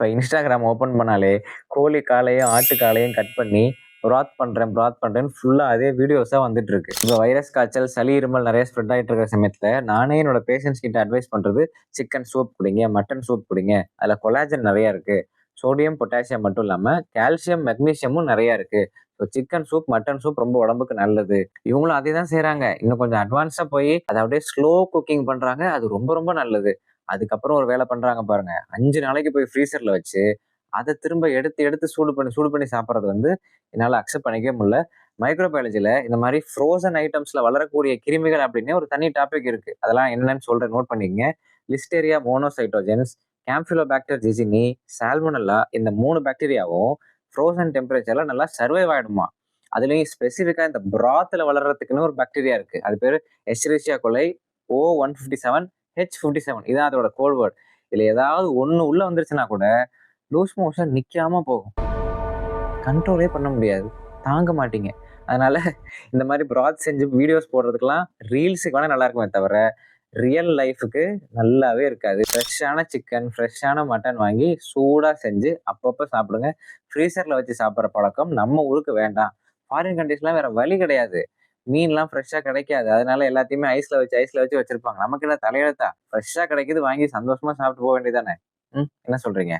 இப்போ Instagram open பண்ணாலே கோழி காலையும் ஆட்டு காலையும் கட் பண்ணி ப்ராத் பண்ணுறேன்னு ஃபுல்லாக அதே வீடியோஸாக வந்துட்டு இருக்கு. இப்போ வைரஸ் காய்ச்சல் சளி இருமல் நிறைய ஸ்ப்ரெட் ஆகிட்டு இருக்கிற சமயத்தில் நானே என்னோட பேஷண்ட்ஸ் கிட்ட அட்வைஸ் பண்ணுறது சிக்கன் சூப் குடிங்க, மட்டன் சூப் குடிங்க. அதில் கொலாஜன் நிறையா இருக்கு. சோடியம் பொட்டாசியம் மட்டும் இல்லாமல் கால்சியம் மெக்னீசியமும் நிறையா இருக்கு. So chicken soup mutton soup ரொம்ப உடம்புக்கு நல்லது. இவங்களும் அதே தான் செய்கிறாங்க. இன்னும் கொஞ்சம் அட்வான்ஸாக போய் அதை அப்படியே ஸ்லோ குக்கிங் பண்ணுறாங்க. அது ரொம்ப ரொம்ப நல்லது. அதுக்கப்புறம் ஒரு வேலை பண்றாங்க பாருங்க. 5 நாளைக்கு போய் ஃப்ரீசர்ல வச்சு, அத திரும்ப எடுத்து எடுத்து சூடு பண்ணி சாப்பிடுறது வந்து என்னால அக்செப்ட் பண்ணிக்கவே முடியல. மைக்ரோபயாலஜில இந்த மாரி ஃப்ரோசன் ஐட்டம்ஸ்ல வளரக்கூடிய கிருமிகள் அப்படின்னு ஒரு தனி டாபிக் இருக்கு. அதெல்லாம் என்னன்னு சொல்றேன், நோட் பண்ணிக்கங்க. லிஸ்டேரியா மோனோசைட்டோஜென்ஸ், கேம்ஃபிலோபாக்டர் ஜிஜினி, சால்மோனெல்லா இந்த 3 பாக்டீரியாவும் ஃப்ரோசன் டெம்பரேச்சர்ல நல்லா சர்வைவ் ஆயிடுமா. அதுலயும் ஸ்பெசிஃபிக்கா இந்த பிராத்ல வளர்றதுக்குன்னு ஒரு பாக்டீரியா இருக்கு. அது பேரு எஸ்செரிச்சியா கொலை O157 H57. இதான் அதோட கோட் வேர்ட். இதுல ஏதாவது ஒண்ணு உள்ள வந்துருச்சுன்னா கூட லூஸ் மோஷன் நிக்காம போகும். கண்ட்ரோலே பண்ண முடியாது. தாங்க மாட்டீங்க. அதனால இந்த மாதிரி பிராத் செஞ்சு வீடியோஸ் போடுறதுக்கெல்லாம் ரீல்ஸுக்கு வேணா நல்லா இருக்குமே தவிர ரியல் லைஃபுக்கு நல்லாவே இருக்காது. ஃப்ரெஷ்ஷான சிக்கன், ஃப்ரெஷ்ஷான மட்டன் வாங்கி சூடா செஞ்சு அப்பப்போ சாப்பிடுங்க. ஃப்ரீசர்ல வச்சு சாப்பிட்ற பழக்கம் நம்ம ஊருக்கு வேண்டாம். ஃபாரின் கண்ட்ரீஸ்லாம் வேற வழி கிடையாது. மீன்லாம் ஃப்ரெஷ்ஷா கிடைக்காது. அதனால எல்லாத்தையுமே ஐஸ்ல வச்சு வச்சிருப்பாங்க. நமக்கு என்ன தலையெழுத்தா? ஃப்ரெஷ்ஷா கிடைக்குது, வாங்கி சந்தோஷமா சாப்பிட்டு போக வேண்டியதானே. என்ன சொல்றீங்க?